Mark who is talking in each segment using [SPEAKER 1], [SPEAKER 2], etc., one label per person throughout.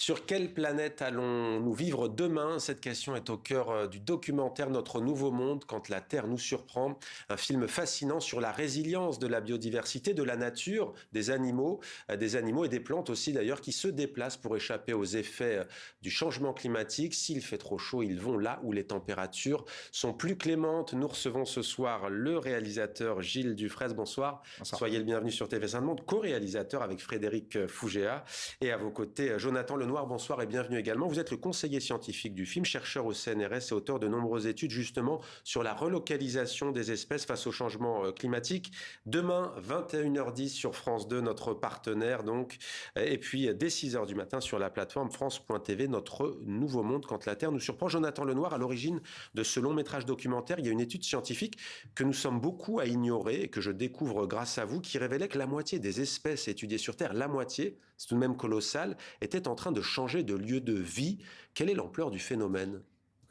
[SPEAKER 1] Sur quelle planète allons-nous vivre demain? Cette question est au cœur du documentaire Notre Nouveau Monde, quand la Terre nous surprend. Un film fascinant sur la résilience de la biodiversité, de la nature, des animaux et des plantes aussi d'ailleurs, qui se déplacent pour échapper aux effets du changement climatique. S'il fait trop chaud, ils vont là où les températures sont plus clémentes. Nous recevons ce soir le réalisateur Gilles Dufraisse. Bonsoir.
[SPEAKER 2] Bonsoir.
[SPEAKER 1] Soyez le bienvenu sur TV5 Monde, co-réalisateur avec Frédéric Fougéa. Et à vos côtés, Jonathan Lenoir, bonsoir et bienvenue également. Vous êtes le conseiller scientifique du film, chercheur au CNRS et auteur de nombreuses études justement sur la relocalisation des espèces face au changement climatique. Demain, 21h10 sur France 2, notre partenaire donc. Et puis dès 6h du matin sur la plateforme France.tv, Notre Nouveau Monde, quand la Terre nous surprend. Jonathan Lenoir, à l'origine de ce long métrage documentaire, il y a une étude scientifique que nous sommes beaucoup à ignorer et que je découvre grâce à vous, qui révélait que la moitié des espèces étudiées sur Terre, la moitié, c'est tout de même colossal, était en train de changer de lieu de vie. Quelle est l'ampleur du phénomène ?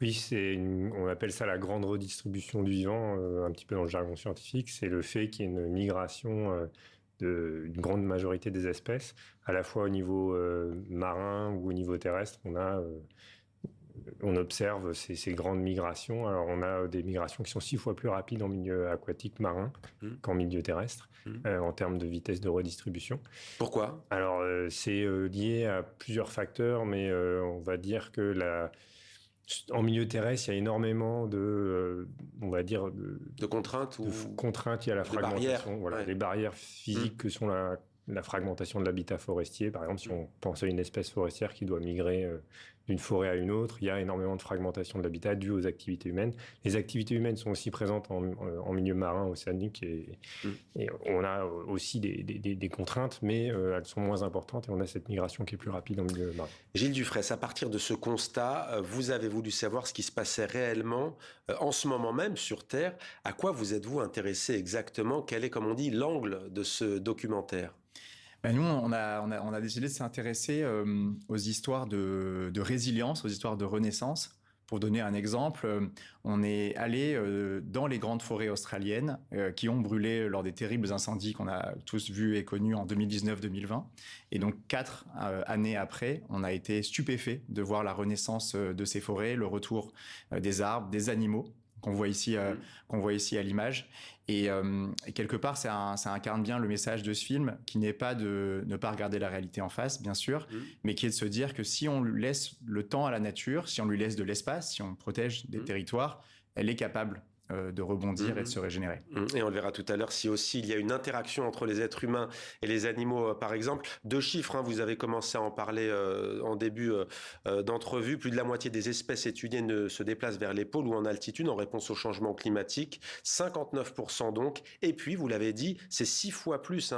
[SPEAKER 2] Oui, on appelle ça la grande redistribution du vivant, un petit peu dans le jargon scientifique. C'est le fait qu'il y ait une migration d'une grande majorité des espèces, à la fois au niveau marin ou au niveau terrestre. On observe ces grandes migrations. Alors, on a des migrations qui sont 6 fois plus rapides en milieu aquatique marin qu'en milieu terrestre, en termes de vitesse de redistribution.
[SPEAKER 1] Pourquoi ?
[SPEAKER 2] Alors, c'est lié à plusieurs facteurs, mais on va dire que en milieu terrestre, il y a énormément de
[SPEAKER 1] contraintes
[SPEAKER 2] contraintes liées à la fragmentation. Voilà,
[SPEAKER 1] ouais.
[SPEAKER 2] Les barrières physiques que sont la fragmentation de l'habitat forestier. Par exemple, si on pense à une espèce forestière qui doit migrer d'une forêt à une autre, il y a énormément de fragmentation de l'habitat due aux activités humaines. Les activités humaines sont aussi présentes en milieu marin, océanique, et on a aussi des contraintes, mais elles sont moins importantes et on a cette migration qui est plus rapide en milieu marin.
[SPEAKER 1] Gilles Dufraisse, à partir de ce constat, vous avez voulu savoir ce qui se passait réellement en ce moment même sur Terre. À quoi vous êtes-vous intéressé exactement ? Quel est, comme on dit, l'angle de ce documentaire ?
[SPEAKER 3] Nous, on a décidé de s'intéresser aux histoires de résilience, aux histoires de renaissance. Pour donner un exemple, on est allé dans les grandes forêts australiennes qui ont brûlé lors des terribles incendies qu'on a tous vus et connus en 2019-2020. Et donc 4 années après, on a été stupéfait de voir la renaissance de ces forêts, le retour des arbres, des animaux qu'on voit ici à l'image. Et quelque part, ça incarne bien le message de ce film, qui n'est pas de ne pas regarder la réalité en face, bien sûr, mais qui est de se dire que si on laisse le temps à la nature, si on lui laisse de l'espace, si on protège des territoires, elle est capable de rebondir et de se régénérer.
[SPEAKER 1] Et on le verra tout à l'heure, si aussi il y a une interaction entre les êtres humains et les animaux, par exemple. 2 chiffres, vous avez commencé à en parler en début d'entrevue. Plus de la moitié des espèces étudiées ne se déplacent vers les pôles ou en altitude en réponse au changement climatique. 59% donc. Et puis, vous l'avez dit, c'est 6 fois plus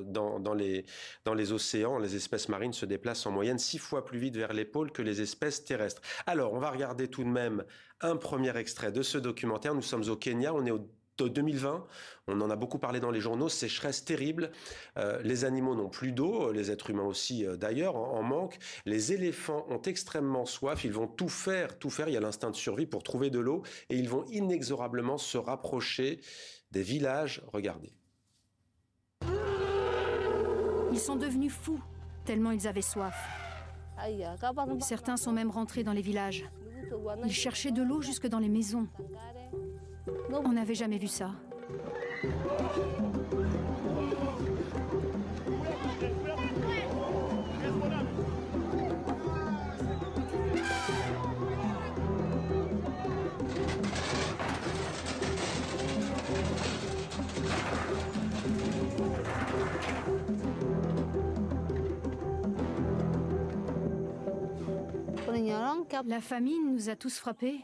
[SPEAKER 1] dans les océans. Les espèces marines se déplacent en moyenne 6 fois plus vite vers les pôles que les espèces terrestres. Alors, on va regarder tout de même un premier extrait de ce documentaire. Nous sommes au Kenya, on est au 2020, on en a beaucoup parlé dans les journaux, sécheresse terrible, les animaux n'ont plus d'eau, les êtres humains aussi d'ailleurs en manquent, les éléphants ont extrêmement soif, ils vont tout faire, il y a l'instinct de survie pour trouver de l'eau, et ils vont inexorablement se rapprocher des villages. Regardez.
[SPEAKER 4] Ils sont devenus fous, tellement ils avaient soif. Certains sont même rentrés dans les villages. Ils cherchaient de l'eau jusque dans les maisons. On n'avait jamais vu ça. La famine nous a tous frappés.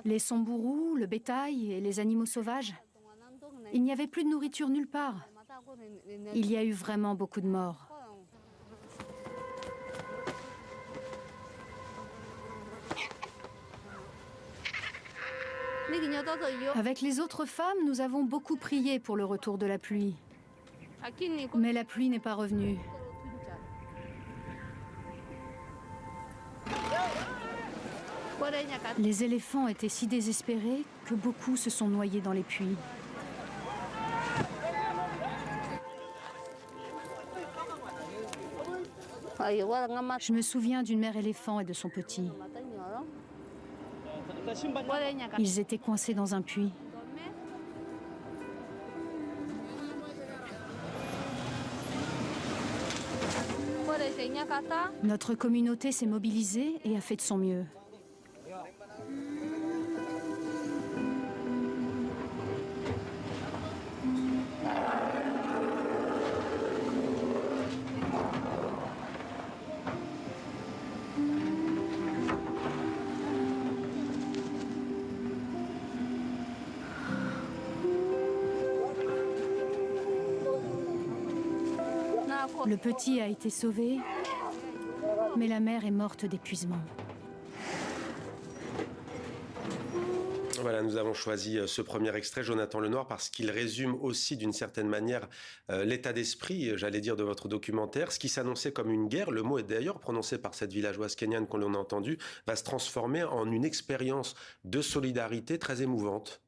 [SPEAKER 4] Les sambourous, le bétail et les animaux sauvages. Il n'y avait plus de nourriture nulle part. Il y a eu vraiment beaucoup de morts. Avec les autres femmes, nous avons beaucoup prié pour le retour de la pluie. Mais la pluie n'est pas revenue. Les éléphants étaient si désespérés que beaucoup se sont noyés dans les puits. Je me souviens d'une mère éléphant et de son petit. Ils étaient coincés dans un puits. Notre communauté s'est mobilisée et a fait de son mieux. Le petit a été sauvé, mais la mère est morte d'épuisement.
[SPEAKER 1] Voilà, nous avons choisi ce premier extrait, Jonathan Lenoir, parce qu'il résume aussi d'une certaine manière l'état d'esprit, j'allais dire, de votre documentaire. Ce qui s'annonçait comme une guerre, le mot est d'ailleurs prononcé par cette villageoise kenyane qu'on a entendu, va se transformer en une expérience de solidarité très émouvante.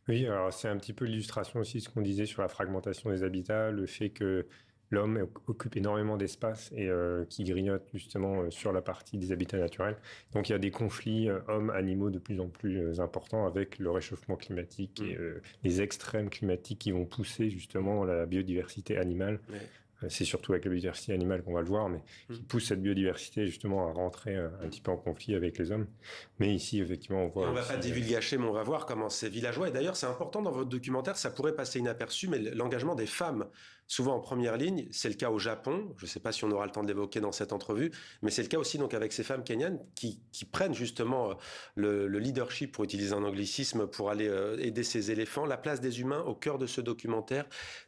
[SPEAKER 2] Oui, alors c'est un petit peu l'illustration aussi de ce qu'on disait sur la fragmentation des habitats, le fait que l'homme occupe énormément d'espace et qui grignote justement sur la partie des habitats naturels. Donc il y a des conflits hommes-animaux de plus en plus importants avec le réchauffement climatique et les extrêmes climatiques qui vont pousser justement la biodiversité animale. Ouais. C'est surtout avec la biodiversité animale qu'on va le voir, mais qui pousse cette biodiversité justement à rentrer un petit peu en conflit avec les hommes. Mais ici, effectivement, on voit...
[SPEAKER 1] Et on ne va pas divulgacher, mais on va voir comment ces villageois... Et d'ailleurs, c'est important dans votre documentaire, ça pourrait passer inaperçu, mais l'engagement des femmes, souvent en première ligne, c'est le cas au Japon. Je ne sais pas si on aura le temps de l'évoquer dans cette entrevue, mais c'est le cas aussi donc avec ces femmes kenyanes qui prennent justement le leadership, pour utiliser un anglicisme, pour aller aider ces éléphants. La place des humains au cœur de ce documentaire.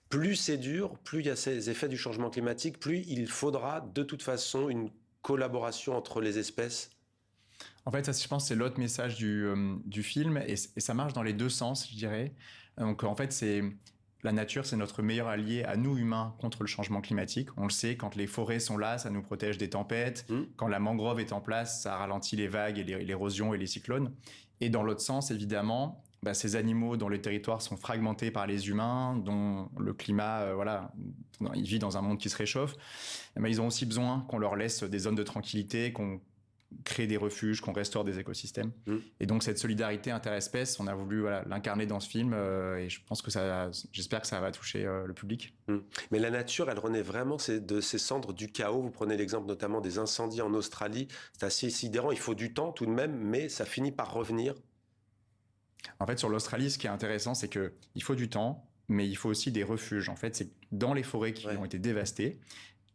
[SPEAKER 1] Plus c'est dur, plus il y a ces effets du changement climatique, plus il faudra de toute façon une collaboration entre les espèces.
[SPEAKER 3] En fait, ça, je pense, c'est l'autre message du film, et ça marche dans les deux sens, je dirais. Donc, en fait, la nature, c'est notre meilleur allié à nous, humains, contre le changement climatique. On le sait, quand les forêts sont là, ça nous protège des tempêtes. Quand la mangrove est en place, ça ralentit les vagues et l'érosion et les cyclones. Et dans l'autre sens, évidemment... ces animaux dont les territoires sont fragmentés par les humains, dont le climat, ils vivent dans un monde qui se réchauffe, ils ont aussi besoin qu'on leur laisse des zones de tranquillité, qu'on crée des refuges, qu'on restaure des écosystèmes. Et donc cette solidarité interespèce, on a voulu l'incarner dans ce film, et je pense que j'espère que ça va toucher le public.
[SPEAKER 1] Mais la nature, elle renaît vraiment de ses cendres du chaos. Vous prenez l'exemple notamment des incendies en Australie. C'est assez sidérant, il faut du temps tout de même, mais ça finit par revenir.
[SPEAKER 3] En fait, sur l'Australie, ce qui est intéressant, c'est qu'il faut du temps, mais il faut aussi des refuges. En fait, c'est dans les forêts qui ont été dévastées,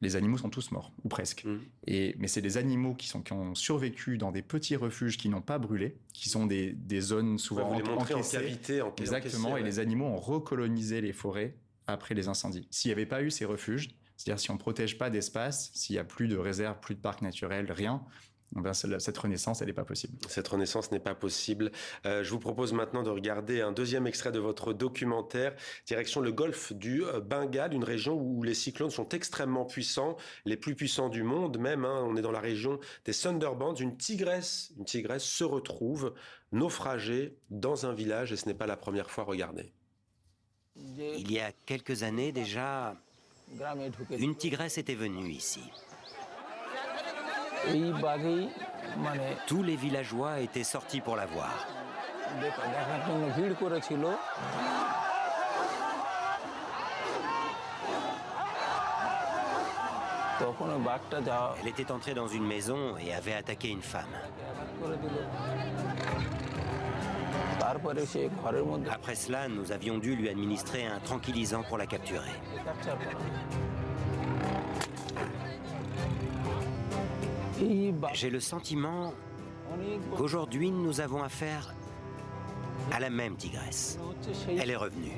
[SPEAKER 3] les animaux sont tous morts, ou presque. Mais c'est des animaux qui ont survécu dans des petits refuges qui n'ont pas brûlé, qui sont des zones souvent
[SPEAKER 1] encaissées. En cavité,
[SPEAKER 3] exactement, encaissé, et les animaux ont recolonisé les forêts après les incendies. S'il n'y avait pas eu ces refuges, c'est-à-dire si on ne protège pas d'espace, s'il n'y a plus de réserves, plus de parcs naturels, rien... cette renaissance, elle n'est pas possible.
[SPEAKER 1] Cette renaissance n'est pas possible. Je vous propose maintenant de regarder un deuxième extrait de votre documentaire, direction le golfe du Bengale, une région où les cyclones sont extrêmement puissants, les plus puissants du monde même. On est dans la région des Sundarbans. Une tigresse se retrouve naufragée dans un village, et ce n'est pas la première fois. Regardez.
[SPEAKER 5] Il y a quelques années déjà, une tigresse était venue ici. Tous les villageois étaient sortis pour la voir. Elle était entrée dans une maison et avait attaqué une femme. Après cela, nous avions dû lui administrer un tranquillisant pour la capturer. J'ai le sentiment qu'aujourd'hui, nous avons affaire à la même tigresse. Elle est revenue.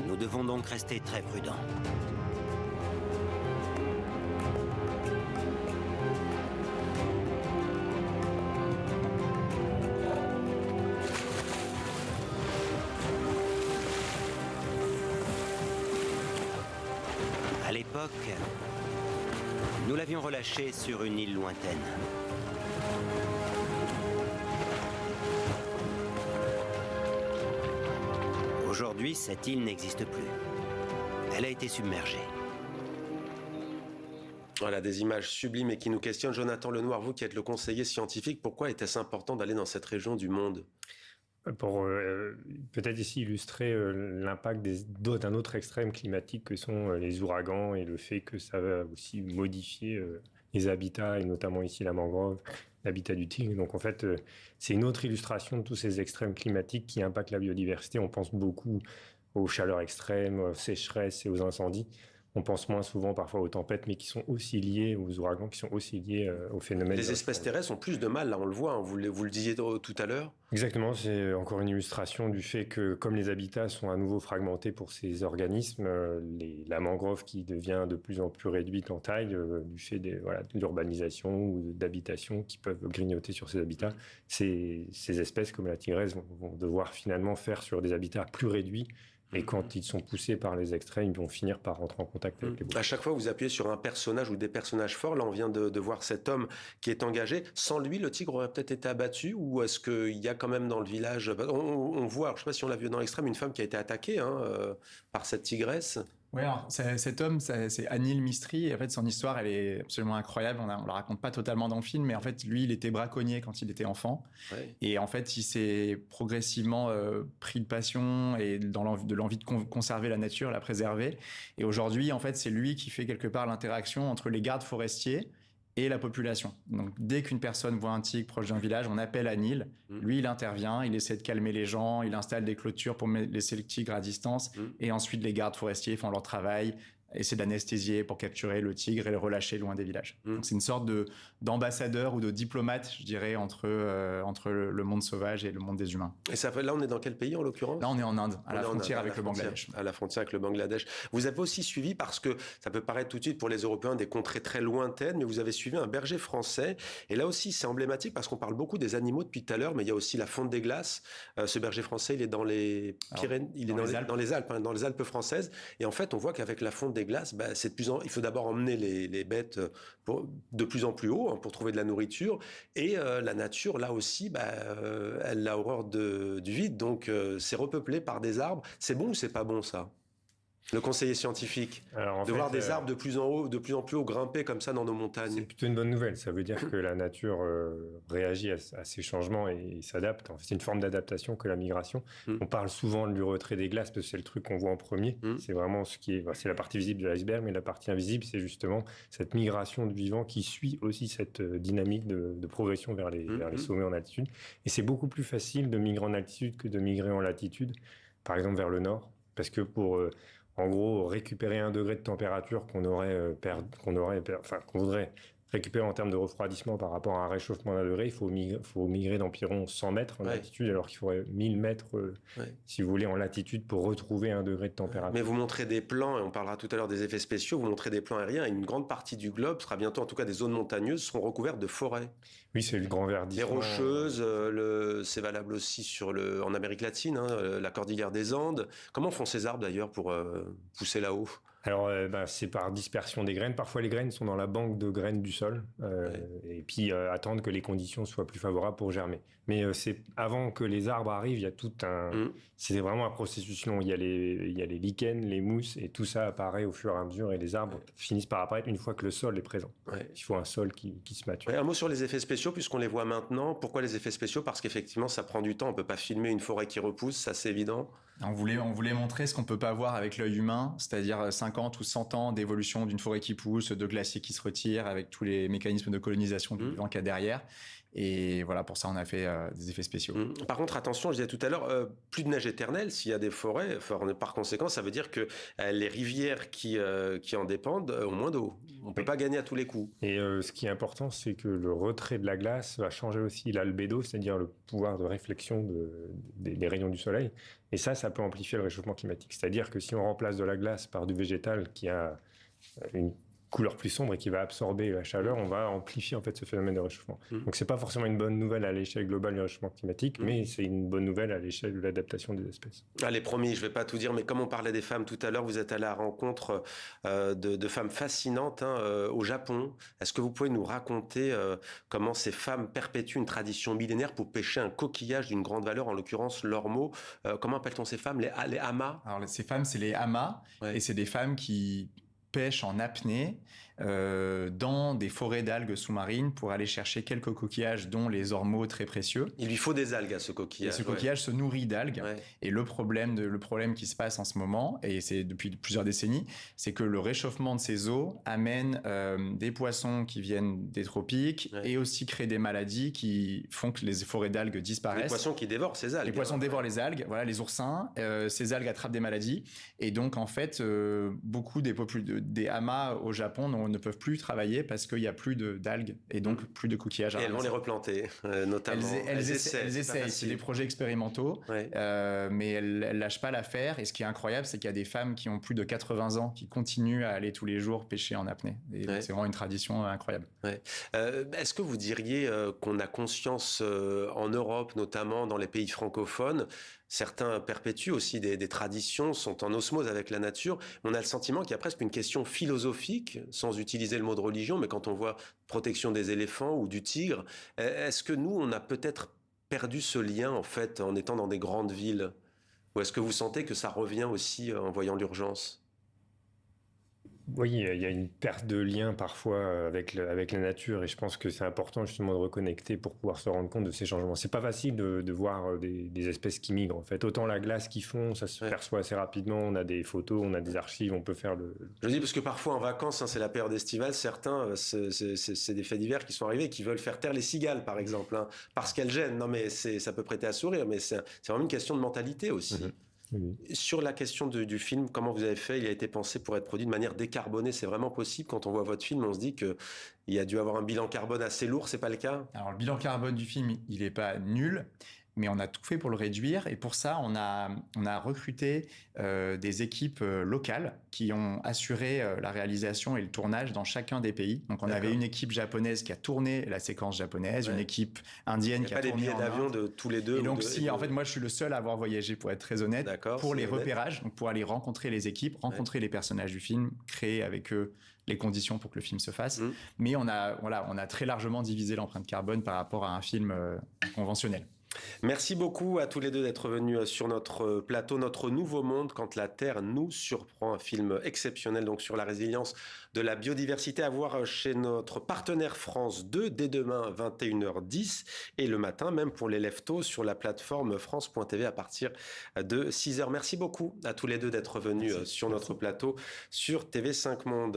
[SPEAKER 5] Nous devons donc rester très prudents. À l'époque, l'avions relâché sur une île lointaine. Aujourd'hui, cette île n'existe plus. Elle a été submergée.
[SPEAKER 1] Voilà, des images sublimes et qui nous questionnent. Jonathan Lenoir, vous qui êtes le conseiller scientifique, pourquoi était-ce important d'aller dans cette région du monde?
[SPEAKER 2] Pour peut-être ici illustrer l'impact d'un autre extrême climatique que sont les ouragans et le fait que ça va aussi modifier les habitats et notamment ici la mangrove, l'habitat du tigre. Donc en fait, c'est une autre illustration de tous ces extrêmes climatiques qui impactent la biodiversité. On pense beaucoup aux chaleurs extrêmes, aux sécheresses et aux incendies. On pense moins souvent parfois aux tempêtes, mais qui sont aussi liées aux ouragans, qui sont aussi liés aux phénomènes.
[SPEAKER 1] Les espèces terrestres ont plus de mal, là on le voit, hein. Vous le disiez tout à l'heure.
[SPEAKER 2] Exactement, c'est encore une illustration du fait que comme les habitats sont à nouveau fragmentés pour ces organismes, la mangrove qui devient de plus en plus réduite en taille du fait de l'urbanisation ou d'habitations qui peuvent grignoter sur ces habitats, ces espèces comme la tigresse vont devoir finalement faire sur des habitats plus réduits. Et quand ils sont poussés par les extrêmes, ils vont finir par rentrer en contact avec les bouches.
[SPEAKER 1] À chaque fois, vous appuyez sur un personnage ou des personnages forts. Là, on vient de voir cet homme qui est engagé. Sans lui, le tigre aurait peut-être été abattu, ou est-ce qu'il y a quand même dans le village... On voit, je ne sais pas si on l'a vu dans l'extrême, une femme qui a été attaquée par cette tigresse.
[SPEAKER 3] Oui, alors cet homme, c'est Anil Mistry. Et en fait, son histoire, elle est absolument incroyable. On la raconte pas totalement dans le film, mais en fait, lui, il était braconnier quand il était enfant. Ouais. Et en fait, il s'est progressivement pris de passion et de l'envie de conserver la nature, la préserver. Et aujourd'hui, en fait, c'est lui qui fait quelque part l'interaction entre les gardes forestiers et la population. Donc, dès qu'une personne voit un tigre proche d'un village, on appelle Anil. Lui, il intervient, il essaie de calmer les gens, il installe des clôtures pour laisser le tigre à distance. Et ensuite, les gardes forestiers font leur travail, essaient d'anesthésier pour capturer le tigre et le relâcher loin des villages. Donc, c'est une sorte d'ambassadeur ou de diplomate, je dirais, entre le monde sauvage et le monde des humains.
[SPEAKER 1] Et ça fait, là, on est dans quel pays, en l'occurrence?
[SPEAKER 3] Là, on est en Inde, à la frontière avec le Bangladesh.
[SPEAKER 1] À la frontière avec le Bangladesh. Vous avez aussi suivi, parce que ça peut paraître tout de suite pour les Européens des contrées très lointaines, mais vous avez suivi un berger français. Et là aussi, c'est emblématique parce qu'on parle beaucoup des animaux depuis tout à l'heure, mais il y a aussi la fonte des glaces. Ce berger français, il est dans les Pyrénées, il est dans les Alpes, dans les Alpes françaises. Et en fait, on voit qu'avec la fonte des glaces, c'est de plus en... il faut d'abord emmener les bêtes de plus en plus haut pour trouver de la nourriture. Et la nature, là aussi, elle a horreur du vide. Donc, c'est repeuplé par des arbres. C'est bon ou c'est pas bon, ça? Le conseiller scientifique, de voir des arbres de plus en plus haut grimper comme ça dans nos montagnes.
[SPEAKER 2] C'est plutôt une bonne nouvelle. Ça veut dire que la nature réagit à ces changements et s'adapte. En fait, c'est une forme d'adaptation que la migration. On parle souvent du retrait des glaces parce que c'est le truc qu'on voit en premier. C'est vraiment c'est la partie visible de l'iceberg, mais la partie invisible, c'est justement cette migration de vivants qui suit aussi cette dynamique de progression vers les sommets en altitude. Et c'est beaucoup plus facile de migrer en altitude que de migrer en latitude, par exemple vers le nord, parce que pour en gros, récupérer 1 degré de température qu'on voudrait récupérer en termes de refroidissement par rapport à un réchauffement d'1 degré, il faut migrer d'environ 100 mètres en altitude, alors qu'il faudrait 1000 mètres, si vous voulez, en latitude pour retrouver 1 degré de température.
[SPEAKER 1] Mais vous montrez des plans, et on parlera tout à l'heure des effets spéciaux, vous montrez des plans aériens, et une grande partie du globe sera bientôt, en tout cas des zones montagneuses, seront recouvertes de forêts.
[SPEAKER 2] Oui, c'est le grand verdissement.
[SPEAKER 1] Les rocheuses, c'est valable aussi en Amérique latine, la cordillère des Andes. Comment font ces arbres d'ailleurs pour pousser là-haut ?
[SPEAKER 2] Alors, c'est par dispersion des graines. Parfois, les graines sont dans la banque de graines du sol, et puis attendent que les conditions soient plus favorables pour germer. Mais c'est avant que les arbres arrivent, il y a tout c'est vraiment un processus long. Il y a les lichens, les mousses, et tout ça apparaît au fur et à mesure, et les arbres finissent par apparaître une fois que le sol est présent. Il faut un sol qui se mature.
[SPEAKER 1] Un mot sur les effets spéciaux, puisqu'on les voit maintenant. Pourquoi les effets spéciaux? Parce qu'effectivement, ça prend du temps. On ne peut pas filmer une forêt qui repousse, ça c'est évident.
[SPEAKER 3] On voulait montrer ce qu'on ne peut pas voir avec l'œil humain, c'est-à-dire 50 ou 100 ans d'évolution d'une forêt qui pousse, de glaciers qui se retirent, avec tous les mécanismes de colonisation du vivant qu'il y a derrière. Et voilà, pour ça, on a fait des effets spéciaux.
[SPEAKER 1] Par contre, attention, je disais tout à l'heure, plus de neige éternelle, s'il y a des forêts, par conséquent, ça veut dire que les rivières qui en dépendent ont moins d'eau. On ne peut pas gagner à tous les coups.
[SPEAKER 2] Et ce qui est important, c'est que le retrait de la glace va changer aussi l'albédo, c'est-à-dire le pouvoir de réflexion des rayons du soleil. Et ça peut amplifier le réchauffement climatique. C'est-à-dire que si on remplace de la glace par du végétal qui a une couleur plus sombre et qui va absorber la chaleur, on va amplifier en fait ce phénomène de réchauffement. Donc c'est pas forcément une bonne nouvelle à l'échelle globale du réchauffement climatique, mais c'est une bonne nouvelle à l'échelle de l'adaptation des espèces.
[SPEAKER 1] Allez, promis, je vais pas tout dire, mais comme on parlait des femmes tout à l'heure, vous êtes allé à la rencontre de femmes fascinantes au Japon. Est-ce que vous pouvez nous raconter comment ces femmes perpétuent une tradition millénaire pour pêcher un coquillage d'une grande valeur, en l'occurrence l'ormeau? Comment appelle-t-on ces femmes? Les hamas?
[SPEAKER 3] Alors ces femmes, c'est les hamas, et c'est des femmes qui pêchent en apnée dans des forêts d'algues sous-marines pour aller chercher quelques coquillages, dont les ormeaux très précieux.
[SPEAKER 1] Il lui faut des algues à ce coquillage.
[SPEAKER 3] Et ce coquillage se nourrit d'algues. Et le problème qui se passe en ce moment, et c'est depuis plusieurs décennies, c'est que le réchauffement de ces eaux amène des poissons qui viennent des tropiques et aussi crée des maladies qui font que les forêts d'algues disparaissent.
[SPEAKER 1] Les poissons qui dévorent ces algues.
[SPEAKER 3] Les poissons dévorent les algues, voilà, les oursins. Ces algues attrapent des maladies. Et donc, en fait, beaucoup des hamas au Japon ne peuvent plus travailler parce qu'il n'y a plus d'algues et donc plus de coquillages.
[SPEAKER 1] Et elles vont les replanter, notamment.
[SPEAKER 3] Elles essaient. C'est des projets expérimentaux, mais elles lâchent pas l'affaire. Et ce qui est incroyable, c'est qu'il y a des femmes qui ont plus de 80 ans qui continuent à aller tous les jours pêcher en apnée. Et c'est vraiment une tradition incroyable.
[SPEAKER 1] Est-ce que vous diriez qu'on a conscience en Europe, notamment dans les pays francophones, certains perpétuent aussi des traditions, sont en osmose avec la nature. On a le sentiment qu'il y a presque une question philosophique, sans utiliser le mot de religion, mais quand on voit protection des éléphants ou du tigre, est-ce que nous, on a peut-être perdu ce lien, en fait, en étant dans des grandes villes? Ou est-ce que vous sentez que ça revient aussi en voyant l'urgence?
[SPEAKER 2] Oui, il y a une perte de lien parfois avec la nature et je pense que c'est important justement de reconnecter pour pouvoir se rendre compte de ces changements. C'est pas facile de voir des espèces qui migrent en fait. Autant la glace qui fond, ça se perçoit assez rapidement, on a des photos, on a des archives, on peut faire le...
[SPEAKER 1] Je dis parce que parfois en vacances, c'est la période estivale, certains, c'est des faits divers qui sont arrivés et qui veulent faire taire les cigales par exemple, parce qu'elles gênent. Non mais ça peut prêter à sourire, mais c'est vraiment une question de mentalité aussi. Sur la question du film, comment vous avez fait? Il a été pensé pour être produit de manière décarbonée. C'est vraiment possible? Quand on voit votre film, on se dit qu'il y a dû avoir un bilan carbone assez lourd. C'est pas le cas?
[SPEAKER 3] Alors, le bilan carbone du film, il n'est pas nul, mais on a tout fait pour le réduire. Et pour ça, on a recruté des équipes locales qui ont assuré la réalisation et le tournage dans chacun des pays. Donc, on avait une équipe japonaise qui a tourné la séquence japonaise, une équipe indienne qui a tourné en Inde.
[SPEAKER 1] Il n'y a pas des billets d'avion de tous les deux?
[SPEAKER 3] Et donc, en fait, moi, je suis le seul à avoir voyagé, pour être très honnête, pour les repérages, donc pour aller rencontrer les équipes, rencontrer les personnages du film, créer avec eux les conditions pour que le film se fasse. Mais on a très largement divisé l'empreinte carbone par rapport à un film conventionnel.
[SPEAKER 1] Merci beaucoup à tous les deux d'être venus sur notre plateau, Notre Nouveau Monde, quand la Terre nous surprend, un film exceptionnel donc sur la résilience de la biodiversité à voir chez notre partenaire France 2 dès demain 21h10 et le matin même pour les lève-tôt sur la plateforme France.tv à partir de 6h. Merci beaucoup à tous les deux d'être venus sur notre plateau sur TV5 Monde.